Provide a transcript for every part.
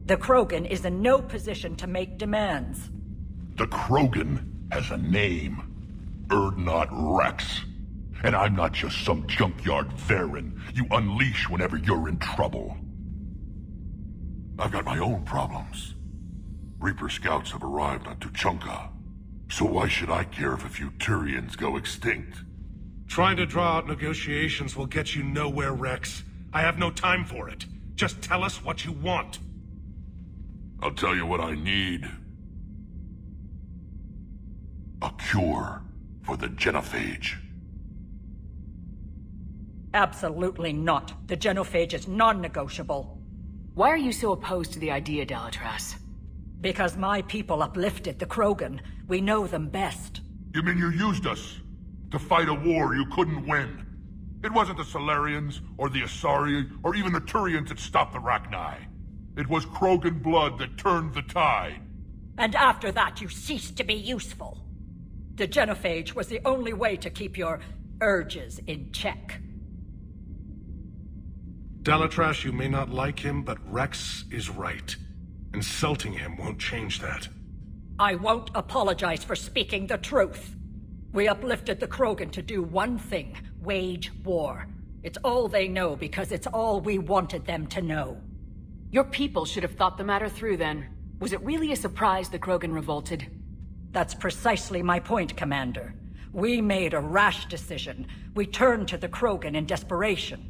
The Krogan is in no position to make demands. The Krogan has a name. Urdnot Rex. And I'm not just some junkyard Varen you unleash whenever you're in trouble. I've got my own problems. Reaper scouts have arrived on Tuchanka. So why should I care if a few Turians go extinct? Trying to draw out negotiations will get you nowhere, Rex. I have no time for it. Just tell us what you want. I'll tell you what I need. A cure for the genophage. Absolutely not. The genophage is non-negotiable. Why are you so opposed to the idea, Dalatras? Because my people uplifted the Krogan. We know them best. You mean you used us to fight a war you couldn't win? It wasn't the Solarians, or the Asari, or even the Turians that stopped the Rachni. It was Krogan blood that turned the tide. And after that, you ceased to be useful. The genophage was the only way to keep your urges in check. Dalatras, you may not like him, but Rex is right. Insulting him won't change that. I won't apologize for speaking the truth. We uplifted the Krogan to do one thing, wage war. It's all they know because it's all we wanted them to know. Your people should have thought the matter through then. Was it really a surprise the Krogan revolted? That's precisely my point, Commander. We made a rash decision. We turned to the Krogan in desperation.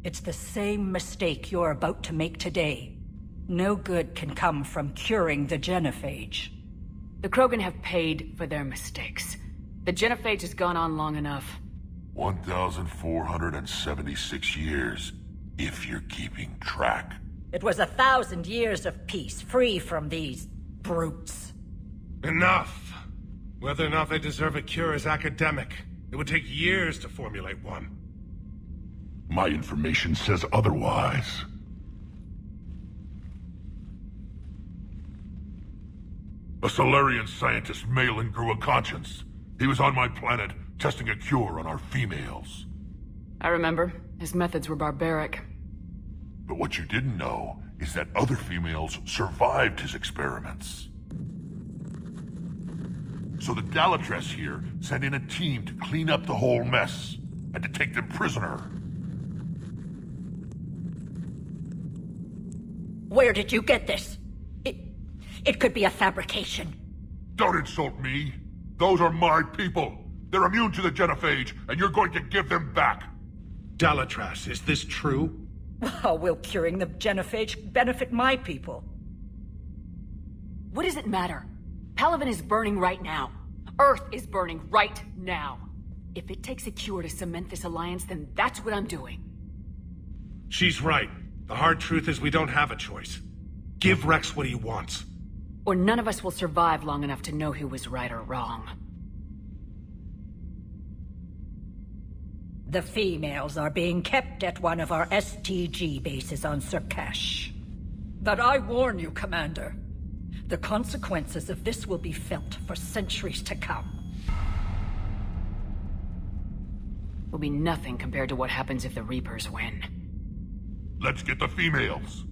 It's the same mistake you're about to make today. No good can come from curing the genophage. The Krogan have paid for their mistakes. The genophage has gone on long enough. 1,476 years, if you're keeping track. It was 1,000 years of peace, free from these brutes. Enough! Whether or not they deserve a cure is academic. It would take years to formulate one. My information says otherwise. A Solarian scientist, Malin, grew a conscience. He was on my planet, testing a cure on our females. I remember. His methods were barbaric. But what you didn't know is that other females survived his experiments. So the Dalatras here sent in a team to clean up the whole mess, and to take them prisoner. Where did you get this? It could be a fabrication. Don't insult me. Those are my people. They're immune to the genophage, and you're going to give them back. Dalatras, is this true? How will curing the genophage benefit my people? What does it matter? Palaven is burning right now. Earth is burning right now. If it takes a cure to cement this alliance, then that's what I'm doing. She's right. The hard truth is we don't have a choice. Give Rex what he wants. Or none of us will survive long enough to know who was right or wrong. The females are being kept at one of our STG bases on Sur'Kesh. But I warn you, Commander. The consequences of this will be felt for centuries to come. Will be nothing compared to what happens if the Reapers win. Let's get the females.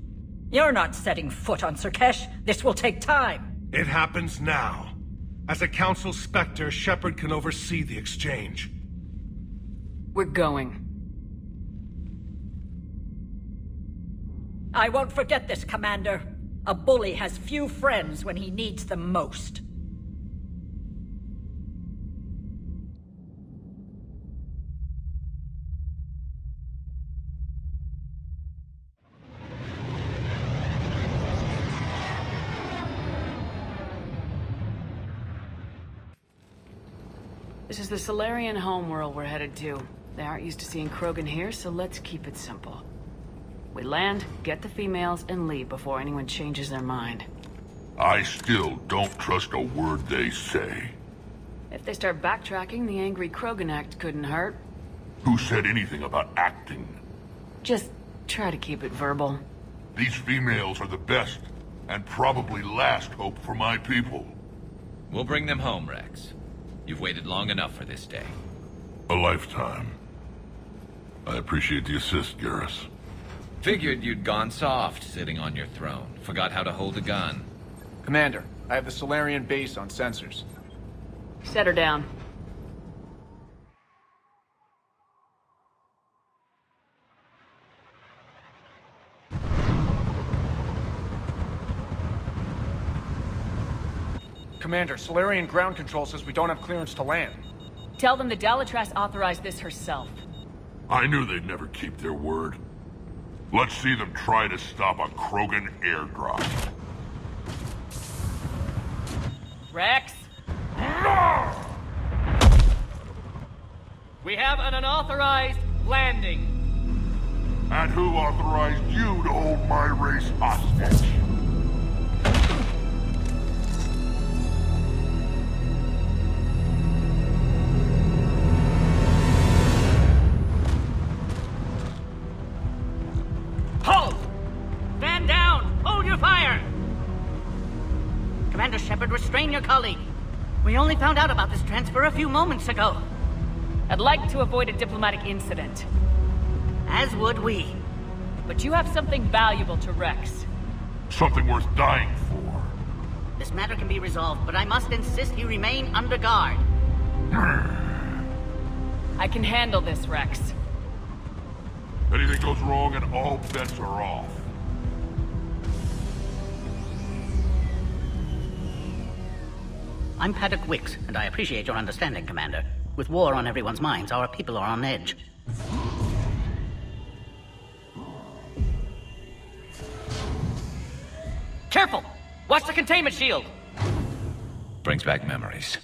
You're not setting foot on Sur'Kesh. This will take time. It happens now. As a Council Spectre, Shepard can oversee the exchange. We're going. I won't forget this, Commander. A bully has few friends when he needs them most. This is the Solarian homeworld we're headed to. They aren't used to seeing Krogan here, so let's keep it simple. We land, get the females, and leave before anyone changes their mind. I still don't trust a word they say. If they start backtracking, the angry Krogan act couldn't hurt. Who said anything about acting? Just try to keep it verbal. These females are the best, and probably last hope for my people. We'll bring them home, Rex. You've waited long enough for this day. A lifetime. I appreciate the assist, Garrus. Figured you'd gone soft sitting on your throne. Forgot how to hold a gun. Commander, I have the Solarian base on sensors. Set her down. Commander, Solarian ground control says we don't have clearance to land. Tell them the Dalatrass authorized this herself. I knew they'd never keep their word. Let's see them try to stop a Krogan airdrop. Rex? We have an unauthorized landing. And who authorized you to hold my race hostage? Halt! Stand down! Hold your fire! Commander Shepard, restrain your colleague. We only found out about this transfer a few moments ago. I'd like to avoid a diplomatic incident. As would we. But you have something valuable to Rex. Something worth dying for. This matter can be resolved, but I must insist you remain under guard. I can handle this, Rex. Anything goes wrong and all bets are off. I'm Paddock Wicks, and I appreciate your understanding, Commander. With war on everyone's minds, our people are on edge. Careful! Watch the containment shield! Brings back memories.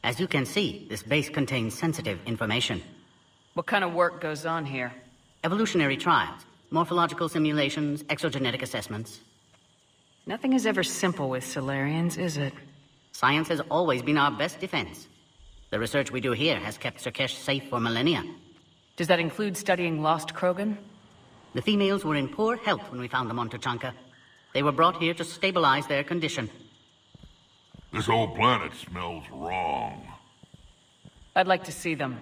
As you can see, this base contains sensitive information. What kind of work goes on here? Evolutionary trials, morphological simulations, exogenetic assessments. Nothing is ever simple with Solarians, is it? Science has always been our best defense. The research we do here has kept Sur'Kesh safe for millennia. Does that include studying lost Krogan? The females were in poor health when we found them on Tuchanka. They were brought here to stabilize their condition. This whole planet smells wrong. I'd like to see them.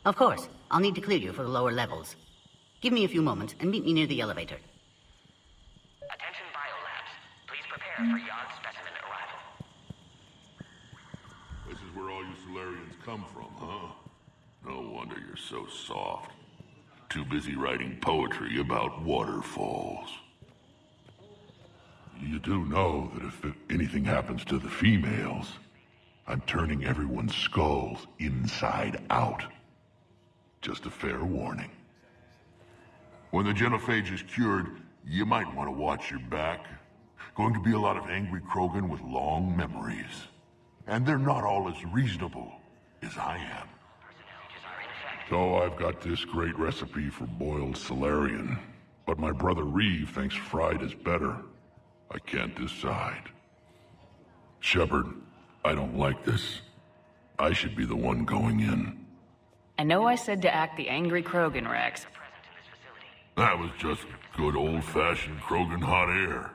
Of course. I'll need to clear you for the lower levels. Give me a few moments and meet me near the elevator. Attention biolabs. Please prepare for yard specimen arrival. This is where all you Solarians come from, huh? No wonder you're so soft. Too busy writing poetry about waterfalls. You do know that if anything happens to the females, I'm turning everyone's skulls inside out. Just a fair warning. When the genophage is cured, you might want to watch your back. Going to be a lot of angry Krogan with long memories. And they're not all as reasonable as I am. So I've got this great recipe for boiled Solarian, but my brother Reeve thinks fried is better. I can't decide. Shepard, I don't like this. I should be the one going in. I know I said to act the angry Krogan, Rex. That was just good old-fashioned Krogan hot air.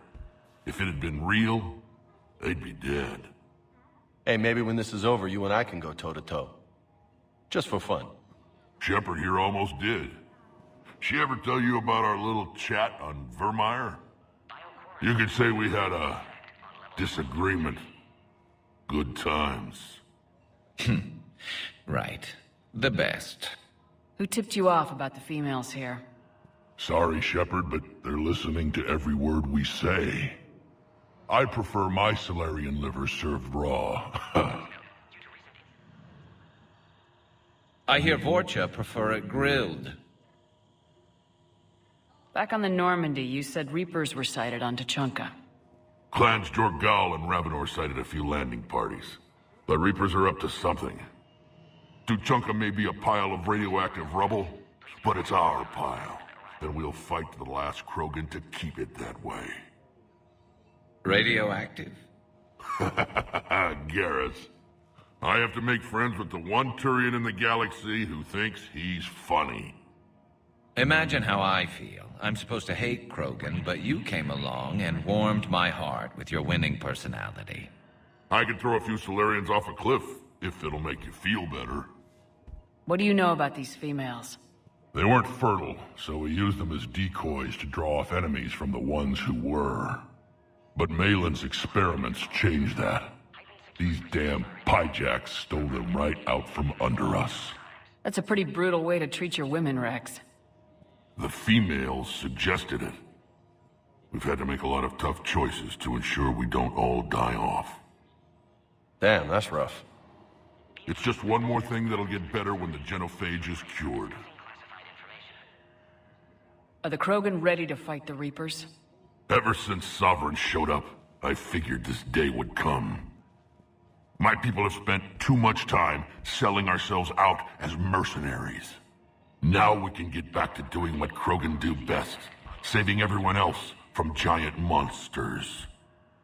If it had been real, they'd be dead. Hey, maybe when this is over, you and I can go toe-to-toe. Just for fun. Shepard here almost did. She ever tell you about our little chat on Vermeer? You could say we had a disagreement. Good times. Right. The best. Who tipped you off about the females here? Sorry, Shepard, but they're listening to every word we say. I prefer my Solarian liver served raw. I hear Vorcha prefer it grilled. Back on the Normandy, you said Reapers were sighted on Tuchanka. Clans Jorgal and Ravenor sighted a few landing parties. The Reapers are up to something. Tuchanka may be a pile of radioactive rubble, but it's our pile. And we'll fight to the last Krogan to keep it that way. Radioactive? Garrus. I have to make friends with the one Turian in the galaxy who thinks he's funny. Imagine how I feel. I'm supposed to hate Krogan, but you came along and warmed my heart with your winning personality. I could throw a few Solarians off a cliff, if it'll make you feel better. What do you know about these females? They weren't fertile, so we used them as decoys to draw off enemies from the ones who were. But Malin's experiments changed that. These damn pyjacks stole them right out from under us. That's a pretty brutal way to treat your women, Rex. The females suggested it. We've had to make a lot of tough choices to ensure we don't all die off. Damn, that's rough. It's just one more thing that'll get better when the genophage is cured. Are the Krogan ready to fight the Reapers? Ever since Sovereign showed up, I figured this day would come. My people have spent too much time selling ourselves out as mercenaries. Now we can get back to doing what Krogan do best, saving everyone else from giant monsters.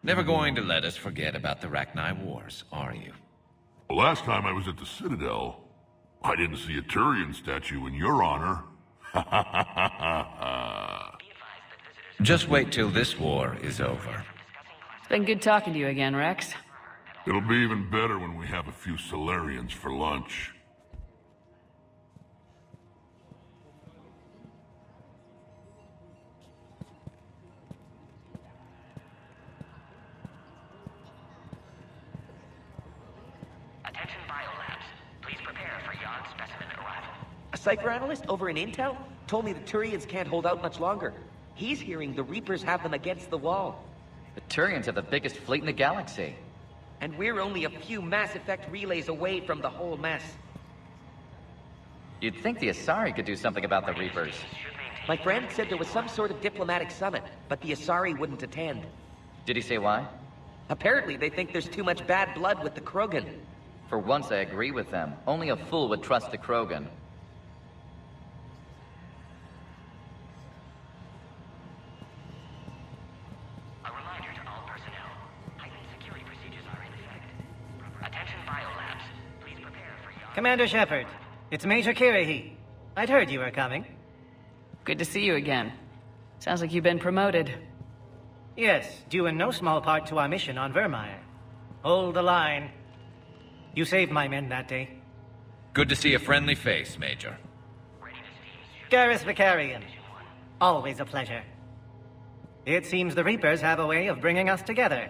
Never going to let us forget about the Rachni Wars, are you? The last time I was at the Citadel, I didn't see a Turian statue in your honor. Just wait till this war is over. It's been good talking to you again, Rex. It'll be even better when we have a few Solarians for lunch. Attention biolabs. Please prepare for Yard specimen arrival. A cipher analyst over in Intel told me the Turians can't hold out much longer. He's hearing the Reapers have them against the wall. The Turians have the biggest fleet in the galaxy. And we're only a few Mass Effect relays away from the whole mess. You'd think the Asari could do something about the Reapers. My friend said there was some sort of diplomatic summit, but the Asari wouldn't attend. Did he say why? Apparently they think there's too much bad blood with the Krogan. For once I agree with them. Only a fool would trust the Krogan. A reminder to all personnel. Heightened security procedures are in effect. Attention biolabs. Please prepare for Yard... Commander Shepard, it's Major Kirahi. I'd heard you were coming. Good to see you again. Sounds like you've been promoted. Yes, due in no small part to our mission on Vermeer. Hold the line. You saved my men that day. Good to see a friendly face, Major. Garrus Vicarian. Always a pleasure. It seems the Reapers have a way of bringing us together.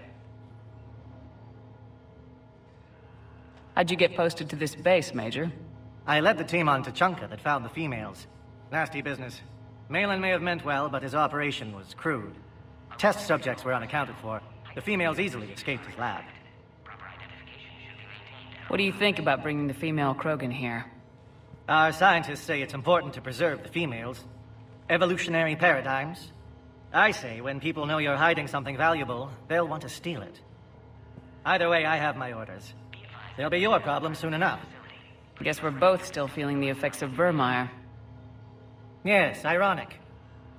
How'd you get posted to this base, Major? I led the team on Tuchanka that found the females. Nasty business. Malin may have meant well, but his operation was crude. Test subjects were unaccounted for. The females easily escaped his lab. What do you think about bringing the female Krogan here? Our scientists say it's important to preserve the females. Evolutionary paradigms. I say when people know you're hiding something valuable, they'll want to steal it. Either way, I have my orders. They'll be your problem soon enough. Guess we're both still feeling the effects of Vermeer. Yes, ironic.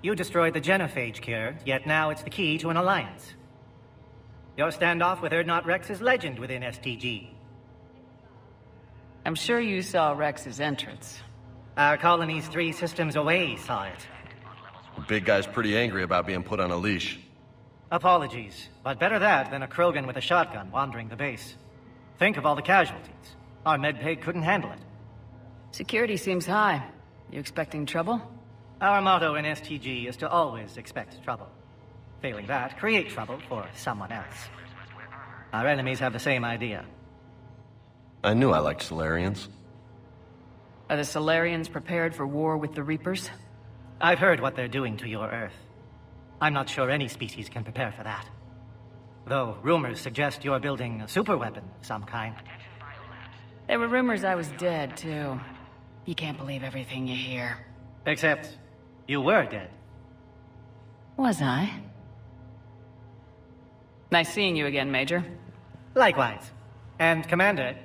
You destroyed the genophage cure, yet now it's the key to an alliance. Your standoff with Urdnot Rex is legend within STG. I'm sure you saw Rex's entrance. Our colonies 3 systems away saw it. The big guy's pretty angry about being put on a leash. Apologies, but better that than a Krogan with a shotgun wandering the base. Think of all the casualties. Our medpay couldn't handle it. Security seems high. You expecting trouble? Our motto in STG is to always expect trouble. Failing that, create trouble for someone else. Our enemies have the same idea. I knew I liked Solarians. Are the Solarians prepared for war with the Reapers? I've heard what they're doing to your Earth. I'm not sure any species can prepare for that. Though rumors suggest you're building a superweapon of some kind. There were rumors I was dead, too. You can't believe everything you hear. Except, you were dead. Was I? Nice seeing you again, Major. Likewise. And, Commander,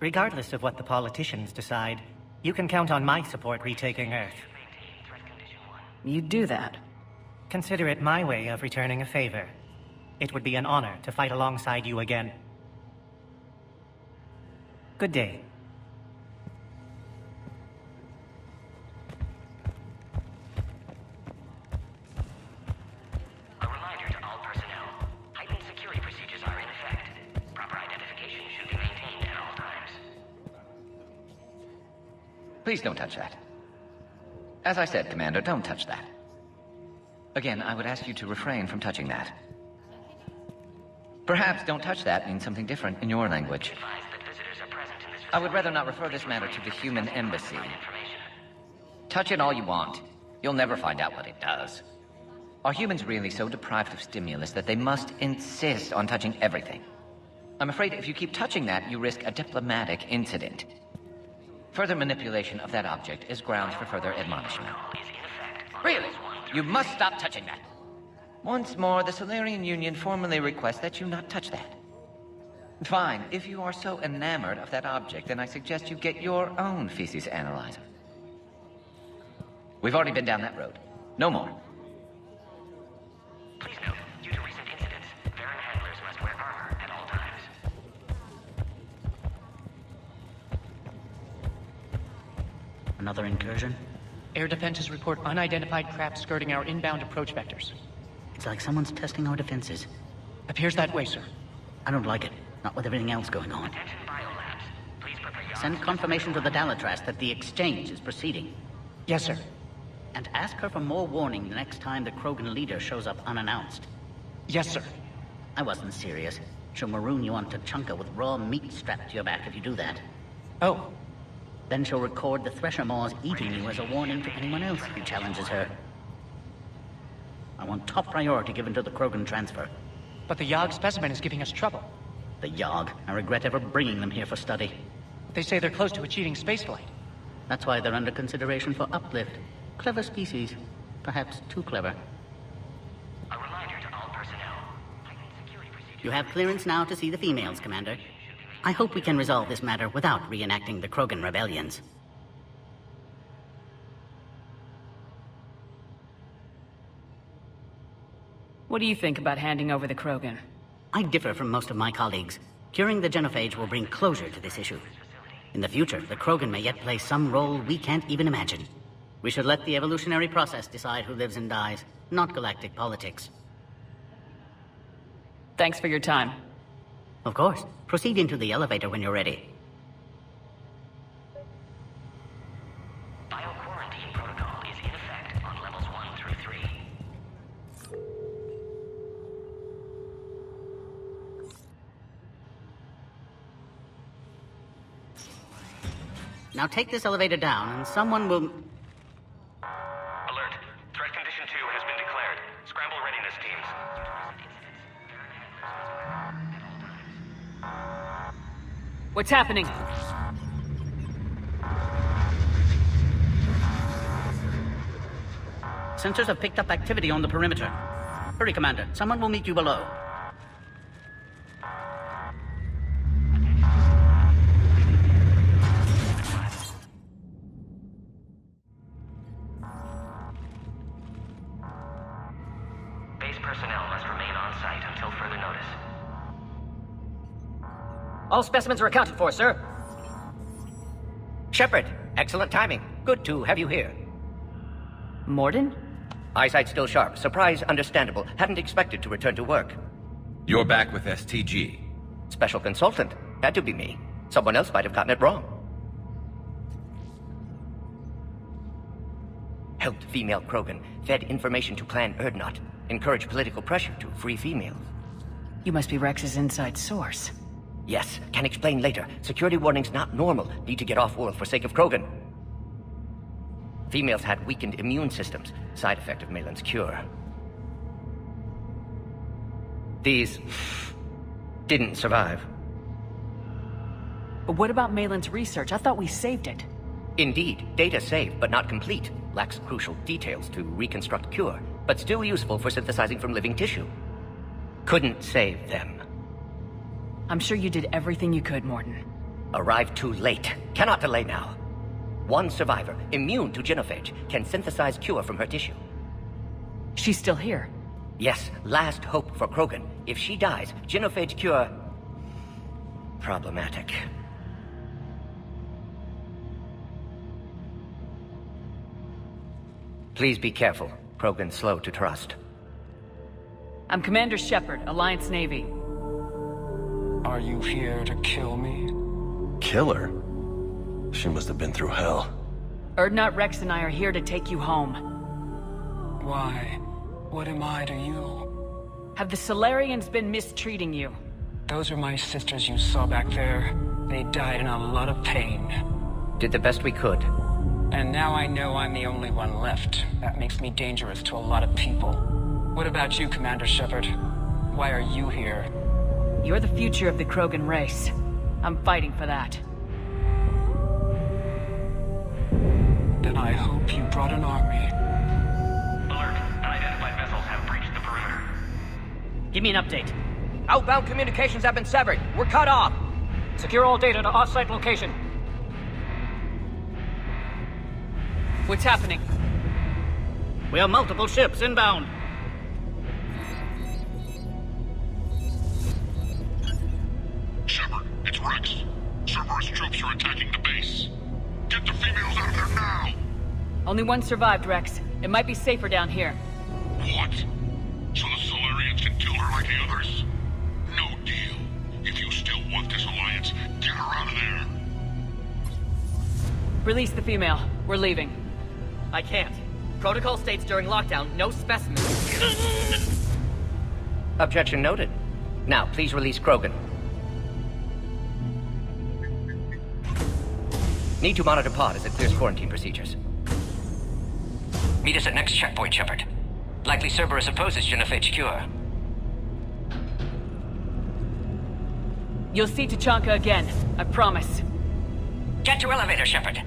regardless of what the politicians decide, you can count on my support retaking Earth. You'd do that? Consider it my way of returning a favor. It would be an honor to fight alongside you again. Good day. A reminder to all personnel. Heightened security procedures are in effect. Proper identification should be maintained at all times. Please don't touch that. As I said, Commander, don't touch that. Again, I would ask you to refrain from touching that. Perhaps don't touch that means something different in your language. I would rather not refer this matter to the human embassy. Touch it all you want. You'll never find out what it does. Are humans really so deprived of stimulus that they must insist on touching everything? I'm afraid if you keep touching that, you risk a diplomatic incident. Further manipulation of that object is grounds for further admonishment. Really? You must stop touching that. Once more, the Solarian Union formally requests that you not touch that. Fine. If you are so enamored of that object, then I suggest you get your own feces analyzer. We've already been down that road. No more. Please note, due to recent incidents, Baron handlers must wear armor at all times. Another incursion? Air defenses report unidentified craft skirting our inbound approach vectors. It's like someone's testing our defenses. Appears that way, sir. I don't like it. Not with everything else going on. Attention biolabs. Please prepare your Send confirmation to the Dalatras that the exchange is proceeding. Yes, sir. And ask her for more warning the next time the Krogan leader shows up unannounced. Yes, sir. I wasn't serious. She'll maroon you on Tachanka with raw meat strapped to your back if you do that. Oh. Then she'll record the Thresher Maws eating you as a warning to anyone else who challenges her. I want top priority given to the Krogan transfer. But the Yogg specimen is giving us trouble. The Yogg. I regret ever bringing them here for study. They say they're close to achieving spaceflight. That's why they're under consideration for uplift. Clever species. Perhaps too clever. A reminder to all personnel. You have clearance now to see the females, Commander. I hope we can resolve this matter without reenacting the Krogan rebellions. What do you think about handing over the Krogan? I differ from most of my colleagues. Curing the genophage will bring closure to this issue. In the future, the Krogan may yet play some role we can't even imagine. We should let the evolutionary process decide who lives and dies, not galactic politics. Thanks for your time. Of course. Proceed into the elevator when you're ready. Bio-quarantine protocol is in effect on levels 1 through 3. Now take this elevator down and someone will... Alert. Threat condition 2 has been declared. Scramble readiness teams. What's happening? Sensors have picked up activity on the perimeter. Hurry, Commander. Someone will meet you below. Base personnel must remain on site until further notice. All specimens are accounted for, sir. Shepard, excellent timing. Good to have you here. Morden? Eyesight still sharp. Surprise understandable. Hadn't expected to return to work. You're back with STG. Special consultant. Had to be me. Someone else might have gotten it wrong. Helped female Krogan. Fed information to Clan Erdnot. Encouraged political pressure to free females. You must be Rex's inside source. Yes, can explain later. Security warnings not normal. Need to get off-world for sake of Krogan. Females had weakened immune systems. Side effect of Malin's cure. These... didn't survive. But what about Malin's research? I thought we saved it. Indeed, data saved, but not complete. Lacks crucial details to reconstruct cure, but still useful for synthesizing from living tissue. Couldn't save them. I'm sure you did everything you could, Morden. Arrived too late. Cannot delay now. One survivor, immune to genophage, can synthesize cure from her tissue. She's still here? Yes, last hope for Krogan. If she dies, genophage cure... problematic. Please be careful. Krogan's slow to trust. I'm Commander Shepard, Alliance Navy. Are you here to kill me? Kill her? She must have been through hell. Erdnot Rex and I are here to take you home. Why? What am I to you? Have the Solarians been mistreating you? Those are my sisters you saw back there. They died in a lot of pain. Did the best we could. And now I know I'm the only one left. That makes me dangerous to a lot of people. What about you, Commander Shepard? Why are you here? You're the future of the Krogan race. I'm fighting for that. Then I hope you brought an army. Alert. Unidentified vessels have breached the perimeter. Give me an update. Outbound communications have been severed. We're cut off. Secure all data to off-site location. What's happening? We have multiple ships inbound. Shepard, it's Rex. Cerberus troops are attacking the base. Get the females out of there now! Only one survived, Rex. It might be safer down here. What? So the Solarians can kill her like the others? No deal. If you still want this alliance, get her out of there. Release the female. We're leaving. I can't. Protocol states during lockdown, no specimens. Objection noted. Now, please release Krogan. Need to monitor pod as it clears quarantine procedures. Meet us at next checkpoint, Shepard. Likely Cerberus opposes genophage cure. You'll see Tachanka again. I promise. Get to elevator, Shepard.